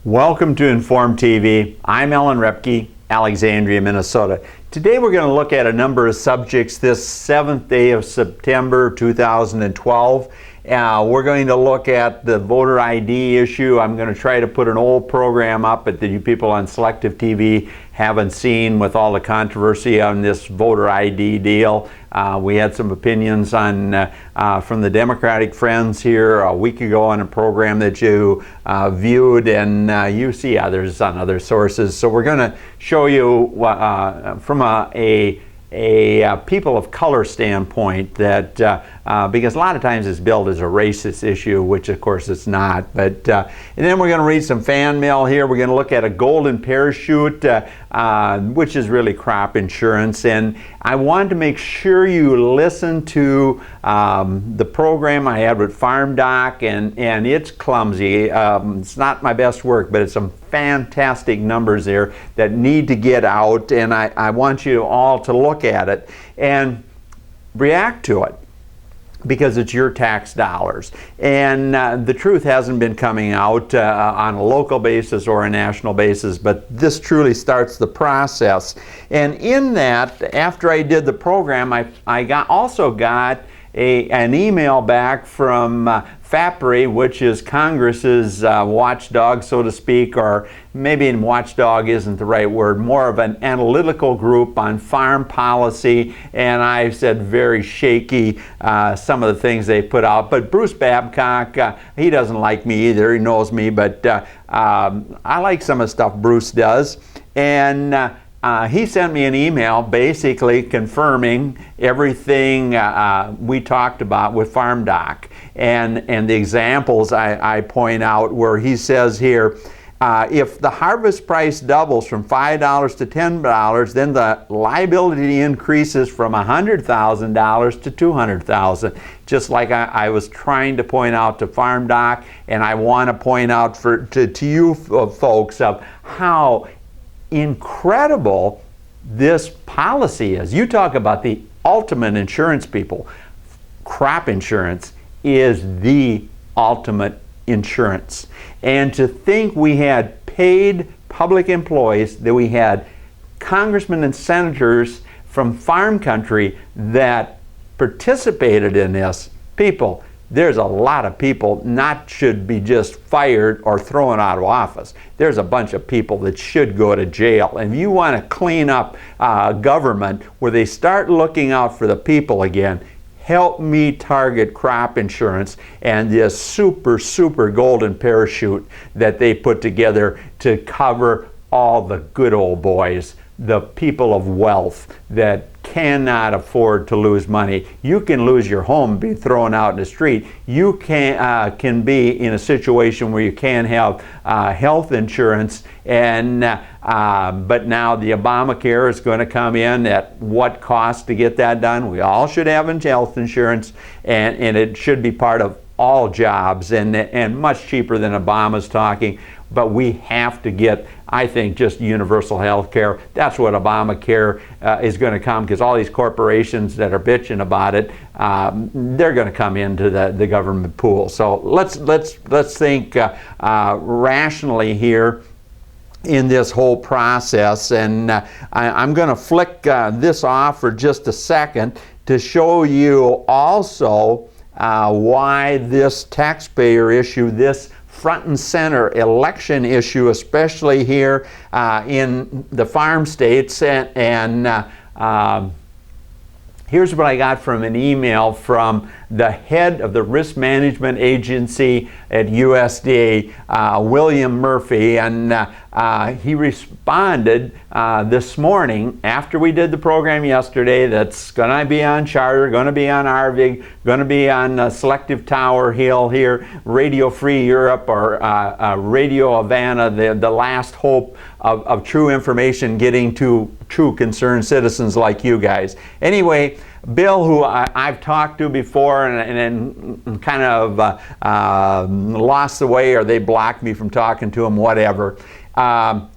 Welcome to Inform TV. I'm Ellen Repke, Alexandria, Minnesota. Today we're going to look at a number of subjects this 7th day of September 2012. We're going to look at the voter ID issue. I'm going to try to put an old program up that you people on selective TV haven't seen with all the controversy on this voter ID deal. We had some opinions on from the Democratic friends here a week ago on a program that you viewed, and you see others on other sources. So we're going to show you from a people of color standpoint that because a lot of times it's billed as a racist issue, which of course it's not. But and then we're going to read some fan mail here. We're going to look at a golden parachute, which is really crop insurance. And I wanted to make sure you listen to the program I had with Farm Doc, and it's clumsy. It's not my best work, but it's some fantastic numbers there that need to get out, and I want you all to look at it and react to it, because it's your tax dollars. And the truth hasn't been coming out on a local basis or a national basis, but this truly starts the process. And in that, after I did the program, I also got an email back from FAPRI, which is Congress's watchdog, so to speak, or maybe watchdog isn't the right word, more of an analytical group on farm policy, and I said very shaky some of the things they put out. But Bruce Babcock, he doesn't like me either, he knows me, but I like some of the stuff Bruce does. And he sent me an email basically confirming everything we talked about with Farm Doc. And the examples I point out where he says here, if the harvest price doubles from $5 to $10, then the liability increases from $100,000 to $200,000. Just like I was trying to point out to Farm Doc, and I want to point out to you folks of how incredible this policy is. You talk about the ultimate insurance, people. Crop insurance is the ultimate insurance. And to think we had paid public employees, that we had congressmen and senators from farm country that participated in this, people, there's a lot of people not should be just fired or thrown out of office. There's a bunch of people that should go to jail. And if you want to clean up government where they start looking out for the people again, help me target crop insurance and this super golden parachute that they put together to cover all the good old boys, the people of wealth that cannot afford to lose money. You can lose your home, be thrown out in the street. You can be in a situation where you can't have health insurance, and but now the Obamacare is going to come in. At what cost to get that done? We all should have health insurance, and it should be part of all jobs, and much cheaper than Obama's talking. But we have to get, I think, just universal health care. That's what Obamacare is going to come, because all these corporations that are bitching about it, they're going to come into the government pool. So let's think rationally here in this whole process. And I'm going to flick this off for just a second to show you also why this taxpayer issue, this front and center election issue, especially here in the farm states. And here's what I got from an email from the head of the risk management agency at USDA, William Murphy, and he responded this morning after we did the program yesterday. That's going to be on Charter, going to be on RVIG, going to be on Selective Tower Hill here, Radio Free Europe, or Radio Havana, the last hope of true information getting to true concerned citizens like you guys. Anyway, Bill, who I've talked to before and kind of lost the way, or they blocked me from talking to him, whatever.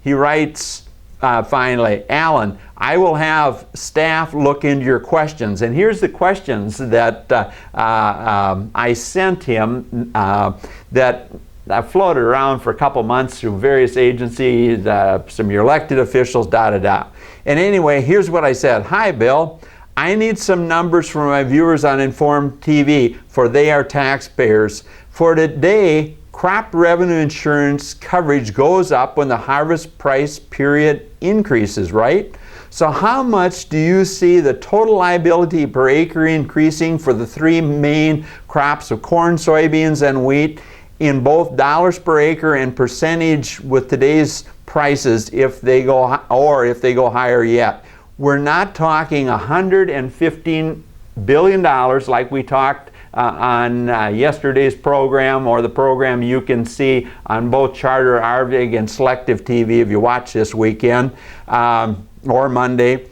He writes finally, Alan, I will have staff look into your questions. And here's the questions that I sent him that I've floated around for a couple months through various agencies, some of your elected officials, da-da-da. And anyway, here's what I said. Hi, Bill. I need some numbers for my viewers on Informed TV, for they are taxpayers. For today, crop revenue insurance coverage goes up when the harvest price period increases, right? So how much do you see the total liability per acre increasing for the three main crops of corn, soybeans, and wheat in both dollars per acre and percentage with today's prices if they go, or if they go higher yet? We're not talking $115 billion like we talked on yesterday's program, or the program you can see on both Charter, RVIG, and Selective TV if you watch this weekend. Or Monday.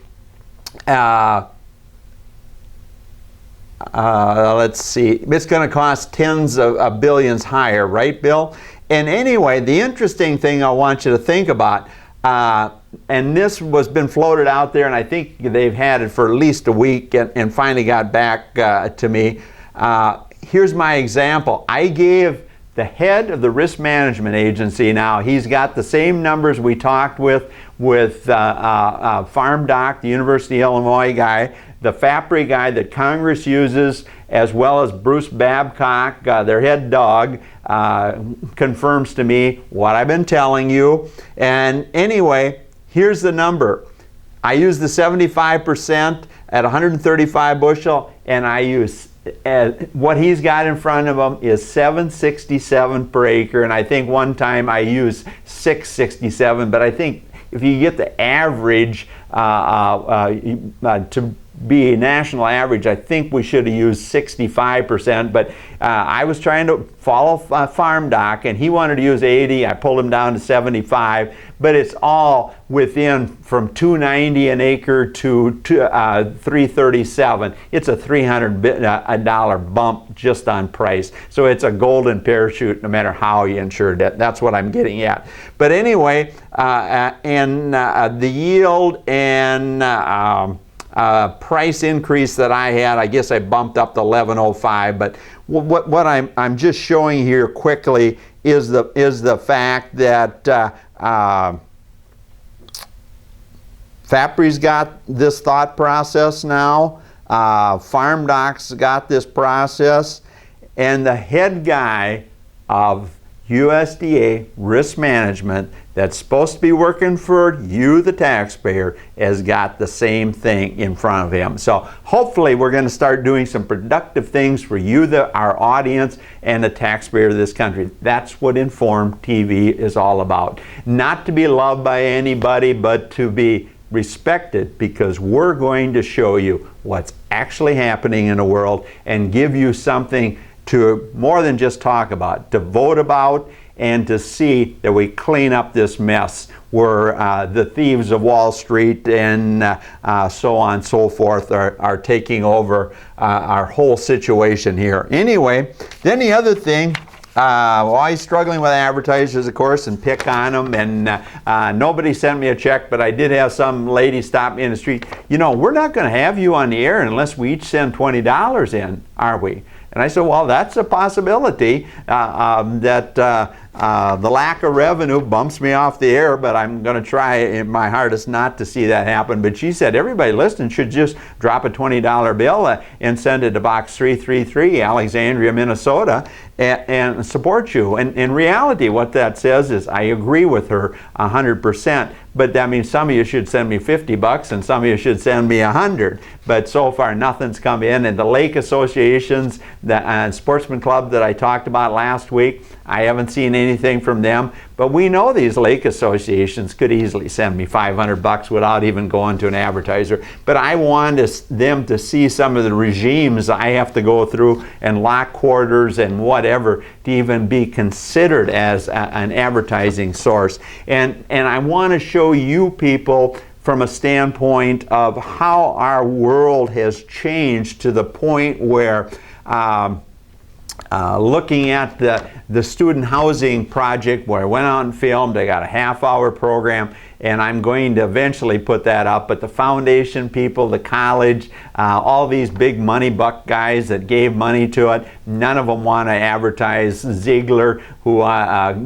Let's see, it's going to cost tens of billions higher, right, Bill? And anyway, the interesting thing I want you to think about, and this was been floated out there, and I think they've had it for at least a week and finally got back to me. Here's my example. I gave the head of the risk management agency, now he's got the same numbers we talked with Farm Doc, the University of Illinois guy, the FAPRI guy that Congress uses, as well as Bruce Babcock, their head dog, confirms to me what I've been telling you. And anyway, here's the number. I use the 75% at 135 bushel, and I use what he's got in front of him is $767 per acre, and I think one time I used $667, but I think if you get the average to be a national average, I think we should have used 65%, but I was trying to follow Farm Doc, and he wanted to use 80. I pulled him down to 75, but it's all within from $290 an acre to $337. It's a $300 bump just on price. So it's a golden parachute no matter how you insure it. That's what I'm getting at. But anyway, the yield and price increase that I had, I guess I bumped up to 1105, but what I'm just showing here quickly is the fact that FAPRI's got this thought process now, Farm Doc's got this process, and the head guy of USDA risk management that's supposed to be working for you, the taxpayer, has got the same thing in front of him. So hopefully we're going to start doing some productive things for you, our audience, and the taxpayer of this country. That's what Informed TV is all about. Not to be loved by anybody, but to be respected, because we're going to show you what's actually happening in the world and give you something to more than just talk about, to vote about, and to see that we clean up this mess where the thieves of Wall Street and so on and so forth are taking over our whole situation here. Anyway, then the other thing, always struggling with advertisers, of course, and pick on them, and nobody sent me a check, but I did have some lady stop me in the street. You know, we're not going to have you on the air unless we each send $20 in, are we? And I said, well, that's a possibility that the lack of revenue bumps me off the air, but I'm going to try my hardest not to see that happen. But she said everybody listening should just drop a $20 bill and send it to Box 333, Alexandria, Minnesota, and support you. And in reality, what that says is I agree with her 100%. But that means some of you should send me $50 and some of you should send me $100. But so far nothing's come in. And the lake associations, the sportsman club that I talked about last week, I haven't seen anything from them. But we know these lake associations could easily send me $500 without even going to an advertiser. But I want them to see some of the regimes I have to go through and lock quarters and whatever to even be considered as an advertising source. And I want to show you people from a standpoint of how our world has changed to the point where looking at the student housing project where I went out and filmed. I got a half-hour program, and I'm going to eventually put that up. But the foundation people, the college, all these big money buck guys that gave money to it, none of them want to advertise. Ziegler, who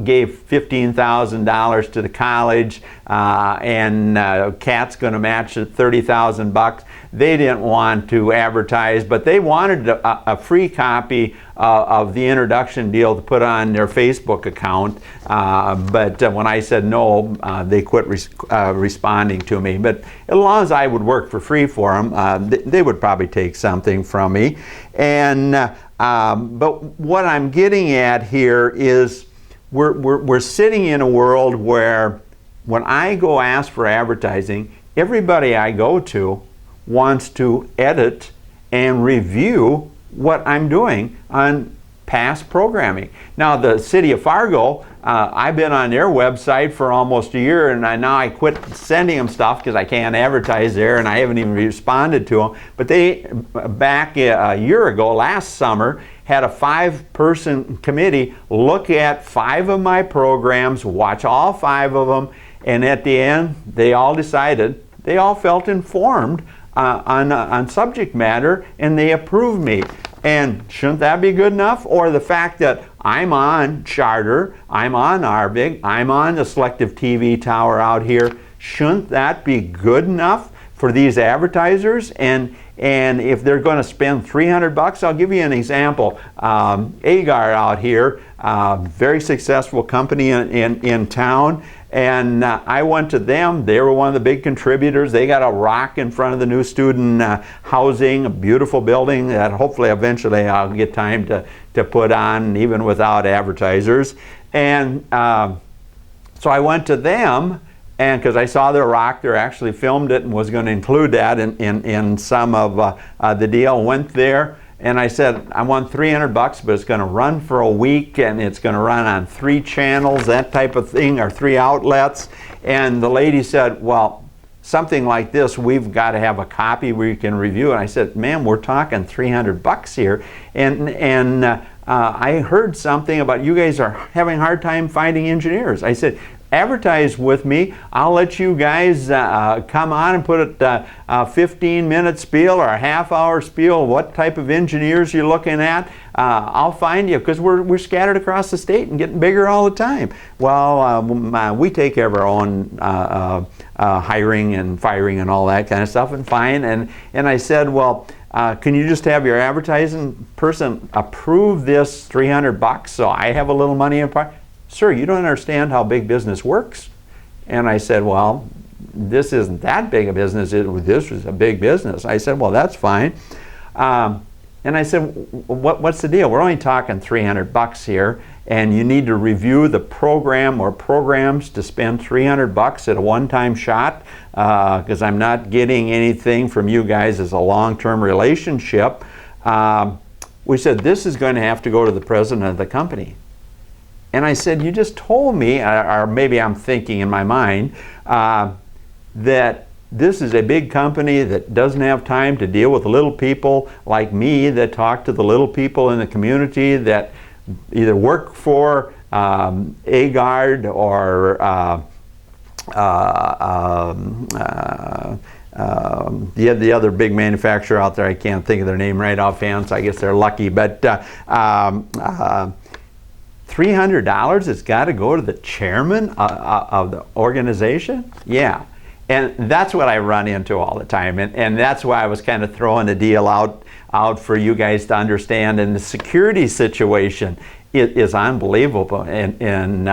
gave $15,000 to the college, and Cat's going to match it $30,000. They didn't want to advertise, but they wanted a free copy of the introduction deal to put on their Facebook account. But when I said no, they quit responding to me. But as long as I would work for free for them, they would probably take something from me. And but what I'm getting at here is we're sitting in a world where when I go ask for advertising, everybody I go to wants to edit and review what I'm doing on past programming. Now, the city of Fargo, I've been on their website for almost a year, and now I quit sending them stuff because I can't advertise there, and I haven't even responded to them. But they, back a year ago, last summer, had a 5-person committee look at 5 of my programs, watch all 5 of them, and at the end, they all decided, they all felt informed on subject matter, and they approved me. And shouldn't that be good enough? Or the fact that I'm on Charter, I'm on Arvig, I'm on the selective TV tower out here, shouldn't that be good enough for these advertisers? And if they're going to spend $300, I'll give you an example. Agar out here, very successful company in town. And I went to them. They were one of the big contributors. They got a rock in front of the new student housing, a beautiful building that hopefully eventually I'll get time to put on, even without advertisers. And so I went to them, and because I saw their rock, they actually filmed it and was going to include that in some of the deal. Went there. And I said, I want $300, but it's going to run for a week, and it's going to run on 3 channels, that type of thing, or 3 outlets. And the lady said, well, something like this, we've got to have a copy where you can review. And I said, ma'am, we're talking $300 here. And I heard something about you guys are having a hard time finding engineers. I said, advertise with me. I'll let you guys come on and put a 15-minute spiel or a half-hour spiel, what type of engineers you're looking at. I'll find you, because we're scattered across the state and getting bigger all the time. Well, we take care of our own hiring and firing and all that kind of stuff, and fine. And I said, well, can you just have your advertising person approve this $300 so I have a little money in part? Sir, you don't understand how big business works. And I said, well, this isn't that big a business. This was a big business. I said, well, that's fine. And I said, what's the deal? We're only talking $300 here, and you need to review the program or programs to spend $300 at a one-time shot, because I'm not getting anything from you guys as a long-term relationship. We said, this is going to have to go to the president of the company. And I said, you just told me, or maybe I'm thinking in my mind, that this is a big company that doesn't have time to deal with little people like me that talk to the little people in the community that either work for AGARD or the other big manufacturer out there. I can't think of their name right offhand, so I guess they're lucky. But $300, it's got to go to the chairman of the organization? Yeah. And that's what I run into all the time. And that's why I was kind of throwing the deal out for you guys to understand. And the security situation is unbelievable. And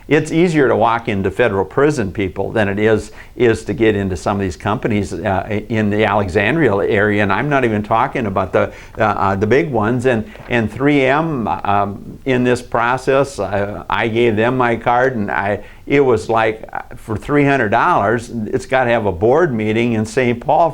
it's easier to walk into federal prison, people, than it is to get into some of these companies in the Alexandria area. And I'm not even talking about the big ones. And 3M in this process, I gave them my card, and it was like, for $300, it's got to have a board meeting in St. Paul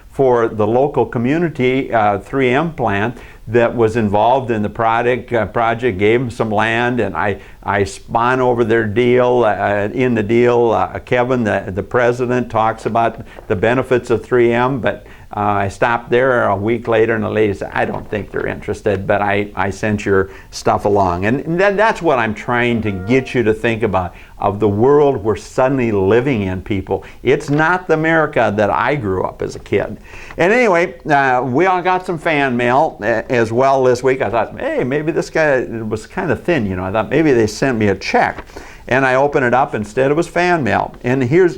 for the local community 3M plant that was involved in the project, gave them some land, and I spun over their deal. In the deal, Kevin, the president, talks about the benefits of 3M, but I stopped there a week later, and the lady said, I don't think they're interested, but I sent your stuff along. And that's what I'm trying to get you to think about, of the world we're suddenly living in, people. It's not the America that I grew up as a kid. And anyway, we all got some fan mail as well this week. I thought, hey, maybe this guy was kind of thin, you know. I thought maybe they sent me a check. And I opened it up. Instead, it was fan mail. And here's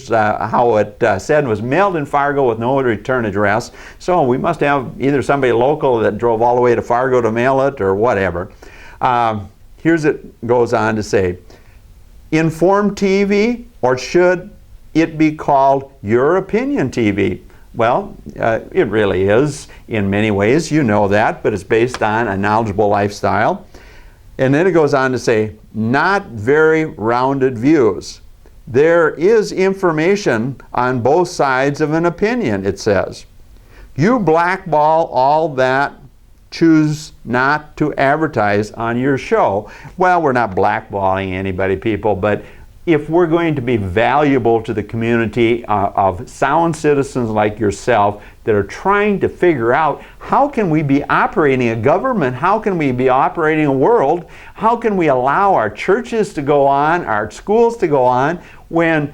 how it said. It was mailed in Fargo with no return address. So we must have either somebody local that drove all the way to Fargo to mail it or whatever. Here's it goes on to say, Informed TV, or should it be called Your Opinion TV? Well, it really is in many ways. You know that, but it's based on a knowledgeable lifestyle. And then it goes on to say, not very rounded views. There is information on both sides of an opinion, it says. You blackball all that choose not to advertise on your show. Well, we're not blackballing anybody, people, but if we're going to be valuable to the community of sound citizens like yourself that are trying to figure out how can we be operating a government, how can we be operating a world, how can we allow our churches to go on, our schools to go on, when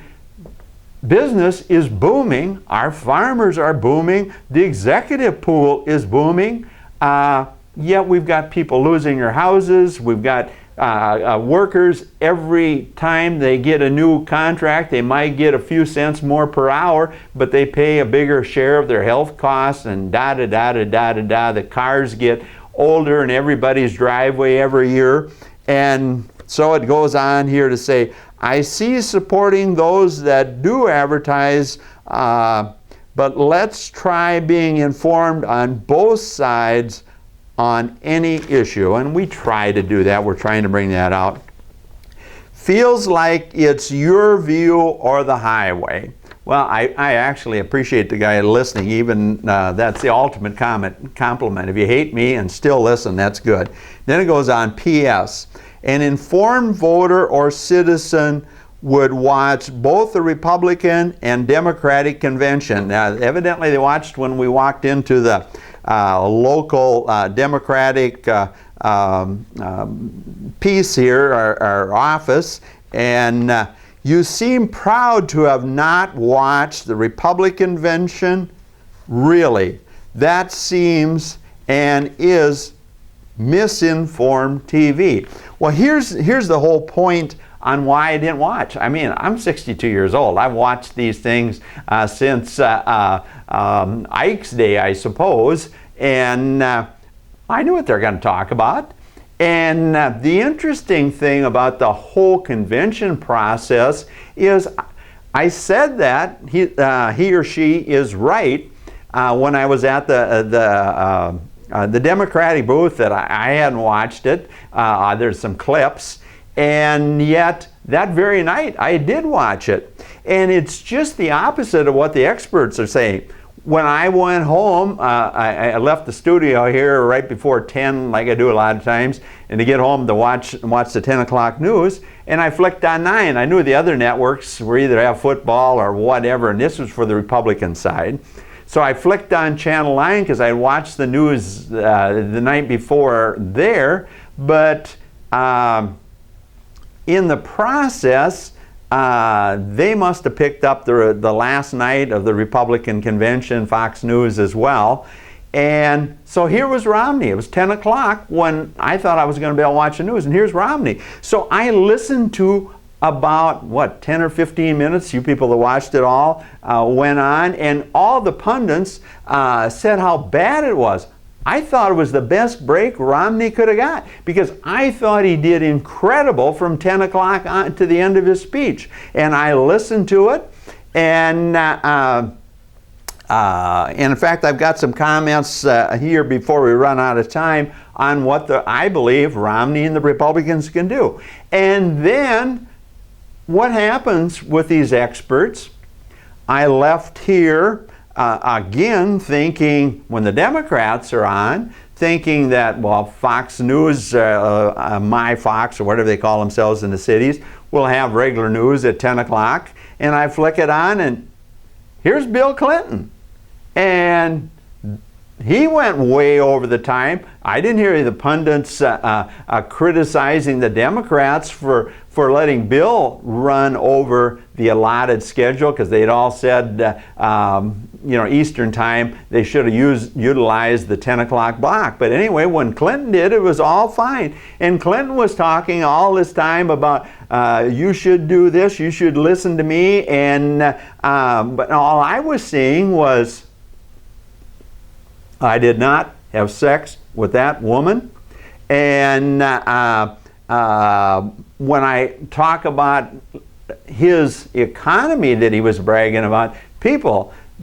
business is booming, our farmers are booming, the executive pool is booming, yet we've got people losing their houses, we've got workers, every time they get a new contract, they might get a few cents more per hour, but they pay a bigger share of their health costs, and da-da-da-da-da-da-da. The cars get older in everybody's driveway every year. And so it goes on here to say, I see supporting those that do advertise, but let's try being informed on both sides on any issue, and we try to do that. We're trying to bring that out. Feels like it's your view or the highway. Well, I actually appreciate the guy listening. Even that's the ultimate compliment. If you hate me and still listen, that's good. Then it goes on, P.S. An informed voter or citizen would watch both the Republican and Democratic convention. Now, evidently they watched when we walked into the local Democratic piece here, our office, and you seem proud to have not watched the Republican convention. Really, that seems and is misinformed TV. Well, here's the whole point on why I didn't watch. I mean, I'm 62 years old. I've watched these things since Ike's day, I suppose, and I knew what they're going to talk about. And the interesting thing about the whole convention process is I said that he or she is right when I was at the Democratic booth, that I hadn't watched it. There's some clips. And yet, that very night, I did watch it. And it's just the opposite of what the experts are saying. When I went home, I left the studio here right before 10, like I do a lot of times, and to get home to watch the 10 o'clock news, and I flicked on 9. I knew the other networks were either have football or whatever, and this was for the Republican side. So I flicked on Channel 9 because I watched the news the night before there, but in the process, they must have picked up the last night of the Republican convention, Fox News as well. And so here was Romney. It was 10 o'clock when I thought I was going to be able to watch the news, and here's Romney. So I listened to about, 10 or 15 minutes, you people that watched it all, went on, and all the pundits said how bad it was. I thought it was the best break Romney could have got, because I thought he did incredible from 10 o'clock on to the end of his speech. And I listened to it, and in fact, I've got some comments here before we run out of time on what I believe Romney and the Republicans can do. And then, what happens with these experts? I left here again thinking, when the Democrats are on, thinking that, well, Fox News, my Fox, or whatever they call themselves in the cities, will have regular news at 10 o'clock. And I flick it on, and here's Bill Clinton. And he went way over the time. I didn't hear the pundits criticizing the Democrats for letting Bill run over the allotted schedule, because they'd all said, Eastern time, they should have utilized the 10 o'clock block. But anyway, when Clinton did, it was all fine. And Clinton was talking all this time about, you should do this, you should listen to me. And but all I was seeing was, I did not have sex with that woman. And when I talk about his economy that he was bragging about,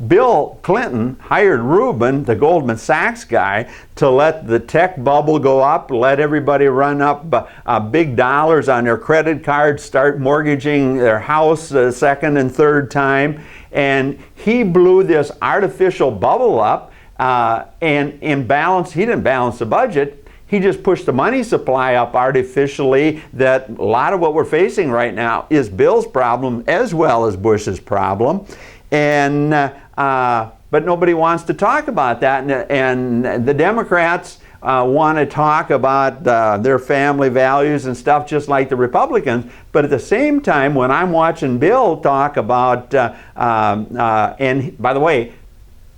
Bill Clinton hired Rubin, the Goldman Sachs guy, to let the tech bubble go up, let everybody run up big dollars on their credit cards, start mortgaging their house a second and third time. And he blew this artificial bubble up. And imbalance, he didn't balance the budget. He just pushed the money supply up artificially. That a lot of what we're facing right now is Bill's problem as well as Bush's problem. And but nobody wants to talk about that. And the Democrats want to talk about their family values and stuff just like the Republicans. But at the same time, when I'm watching Bill talk about, and by the way,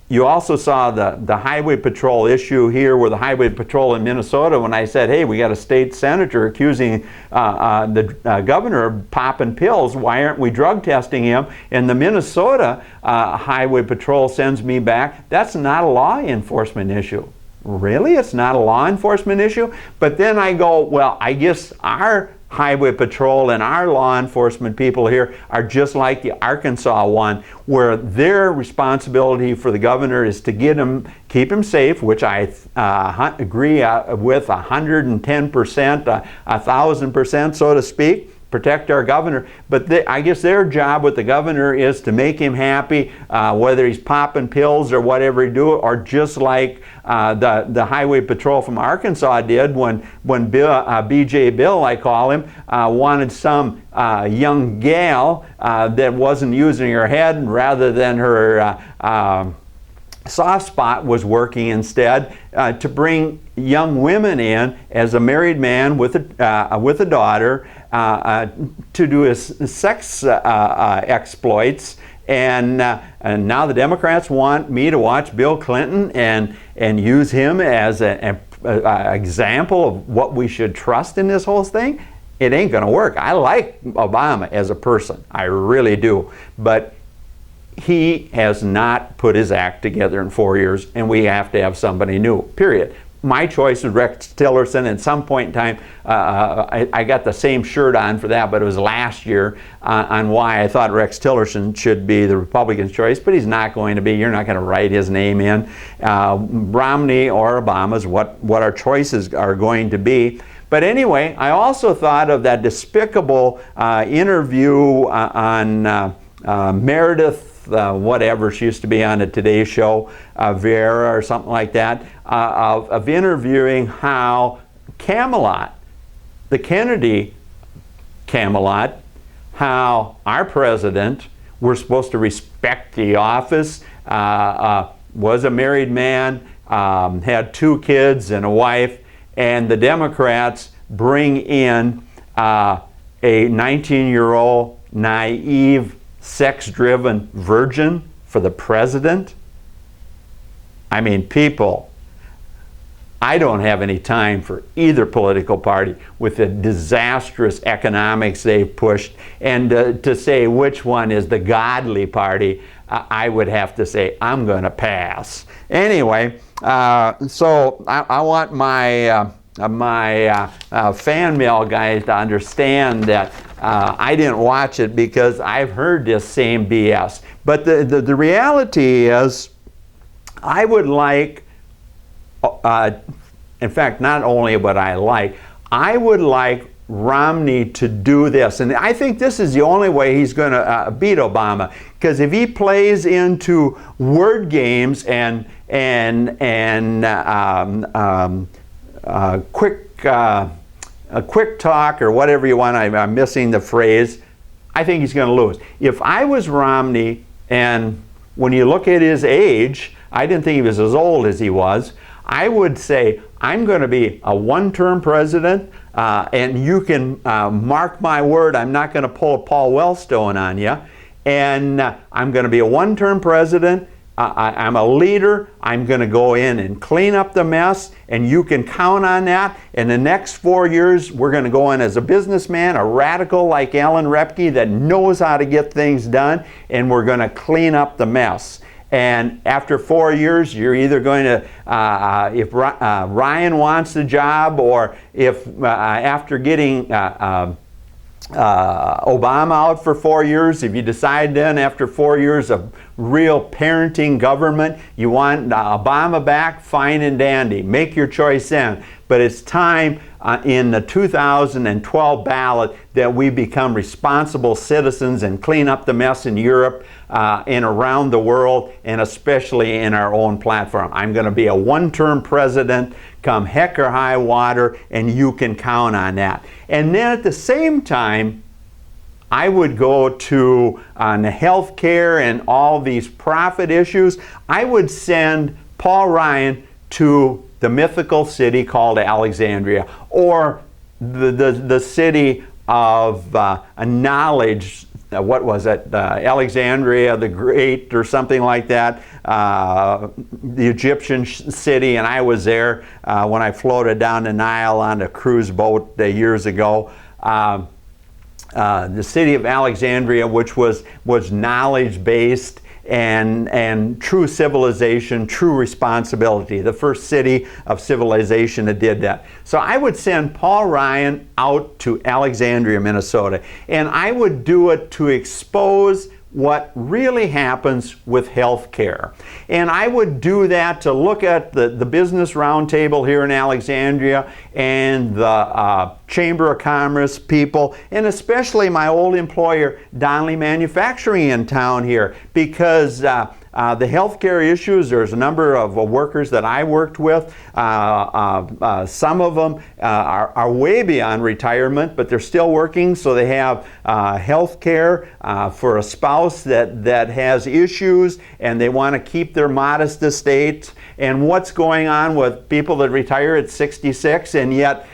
you also saw the highway patrol issue here, where the highway patrol in Minnesota, when I said, hey, we got a state senator accusing the governor of popping pills, why aren't we drug testing him? And the Minnesota highway patrol sends me back, that's not a law enforcement issue. Really? It's not a law enforcement issue? But then I go, well, I guess our highway patrol and our law enforcement people here are just like the Arkansas one, where their responsibility for the governor is to keep him safe, which I agree with 110%, 1,000%, so to speak. Protect our governor, but I guess their job with the governor is to make him happy, whether he's popping pills or whatever he do, or just like the highway patrol from Arkansas did when BJ Bill, I call him, wanted some young gal that wasn't using her head, rather than her soft spot was working instead, to bring young women in as a married man with a daughter to do his sex exploits. And now the Democrats want me to watch Bill Clinton and use him as an example of what we should trust in this whole thing. It ain't going to work. I like Obama as a person. I really do. But he has not put his act together in 4 years, and we have to have somebody new, period. My choice was Rex Tillerson. At some point in time, I got the same shirt on for that, but it was last year on why I thought Rex Tillerson should be the Republican's choice, but he's not going to be. You're not going to write his name in. Romney or Obama is what our choices are going to be. But anyway, I also thought of that despicable interview on Meredith, whatever, she used to be on the Today Show, Vera or something like that, of interviewing how Camelot, the Kennedy Camelot, how our president, we're supposed to respect the office, was a married man, had 2 kids and a wife, and the Democrats bring in a 19-year-old naive, sex-driven virgin for the president. I mean, people, I don't have any time for either political party with the disastrous economics they've pushed, and to say which one is the godly party, I would have to say I'm going to pass. Anyway, so I want my fan mail guys to understand that I didn't watch it because I've heard this same BS. But the reality is, I would like, in fact, not only what I would like Romney to do this. And I think this is the only way he's going to beat Obama. Because if he plays into word games and quick talk or whatever you want, I'm missing the phrase, I think he's going to lose. If I was Romney, and when you look at his age, I didn't think he was as old as he was. I would say, I'm going to be a one-term president, and you can mark my word, I'm not going to pull a Paul Wellstone on you. And I'm going to be a one-term president. I'm a leader. I'm going to go in and clean up the mess, and you can count on that. In the next 4 years, we're going to go in as a businessman, a radical like Alan Repke that knows how to get things done, and we're going to clean up the mess. And after 4 years, you're either going to, if Ryan wants the job, or if after getting Obama out for 4 years, if you decide then after 4 years of real parenting government, you want Obama back, fine and dandy. Make your choice then. But it's time in the 2012 ballot that we become responsible citizens and clean up the mess in Europe and around the world, and especially in our own platform. I'm going to be a one-term president, come heck or high water, and you can count on that. And then at the same time, I would go to on the health care and all these profit issues. I would send Paul Ryan to the mythical city called Alexandria, or the city of knowledge. What was it? Alexandria the Great, or something like that. The Egyptian city, and I was there when I floated down the Nile on a cruise boat years ago. The city of Alexandria, which was knowledge-based and true civilization, true responsibility. The first city of civilization that did that. So I would send Paul Ryan out to Alexandria, Minnesota, and I would do it to expose what really happens with health care. And I would do that to look at the business roundtable here in Alexandria and the Chamber of Commerce people, and especially my old employer, Donnelly Manufacturing in town here, because the healthcare issues, there's a number of workers that I worked with. Some of them are way beyond retirement, but they're still working, so they have health care for a spouse that has issues, and they want to keep their modest estates. And what's going on with people that retire at 66 and yet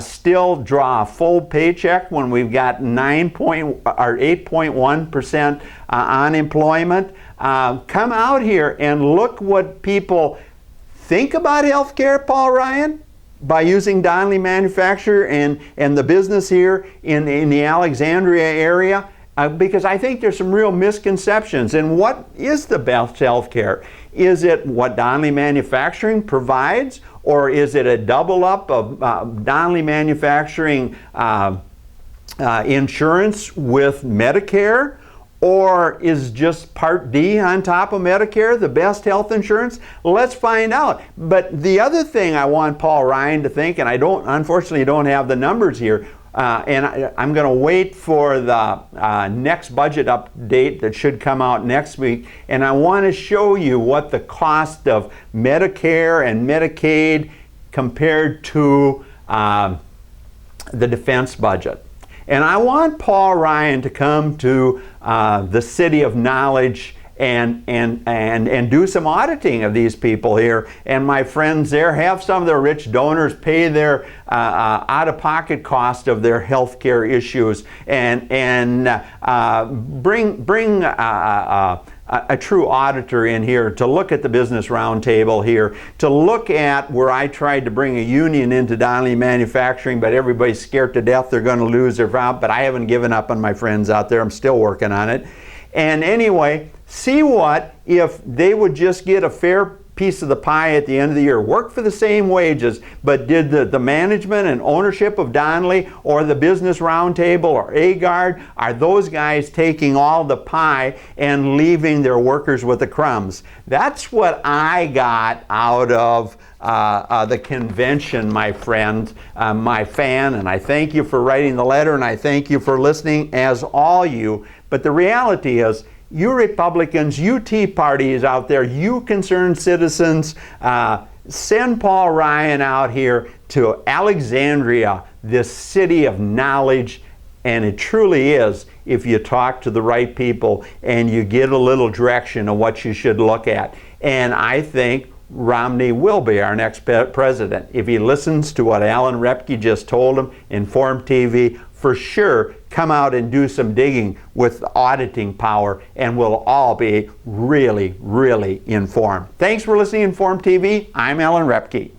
still draw a full paycheck when we've got 8.1% unemployment? Come out here and look what people think about health care, Paul Ryan, by using Donnelly Manufacturer and the business here in the Alexandria area. Because I think there's some real misconceptions. And what is the best health care? Is it what Donnelly Manufacturing provides, or is it a double up of Donnelly Manufacturing insurance with Medicare? Or is just Part D on top of Medicare the best health insurance? Let's find out. But the other thing I want Paul Ryan to think, and I unfortunately don't have the numbers here, and I'm going to wait for the next budget update that should come out next week, and I want to show you what the cost of Medicare and Medicaid compared to the defense budget. And I want Paul Ryan to come to the city of knowledge and do some auditing of these people here. And my friends there, have some of their rich donors pay their out-of-pocket cost of their health care issues, and bring a true auditor in here to look at the business roundtable here, to look at where I tried to bring a union into Donnelly Manufacturing, but everybody's scared to death they're going to lose their job. But I haven't given up on my friends out there. I'm still working on it. And anyway, see what if they would just get a fair piece of the pie at the end of the year, work for the same wages, but did the management and ownership of Donnelly or the Business Roundtable or AGARD, are those guys taking all the pie and leaving their workers with the crumbs? That's what I got out of the convention, my friend, my fan, and I thank you for writing the letter, and I thank you for listening, as all you. But the reality is, you Republicans, you Tea Parties out there, you concerned citizens, send Paul Ryan out here to Alexandria, this city of knowledge, and it truly is if you talk to the right people and you get a little direction of what you should look at. and I think Romney will be our next president. If he listens to what Alan Repke just told him, Inform TV, for sure come out and do some digging with auditing power, and we'll all be really, really informed. Thanks for listening to Inform TV. I'm Alan Repke.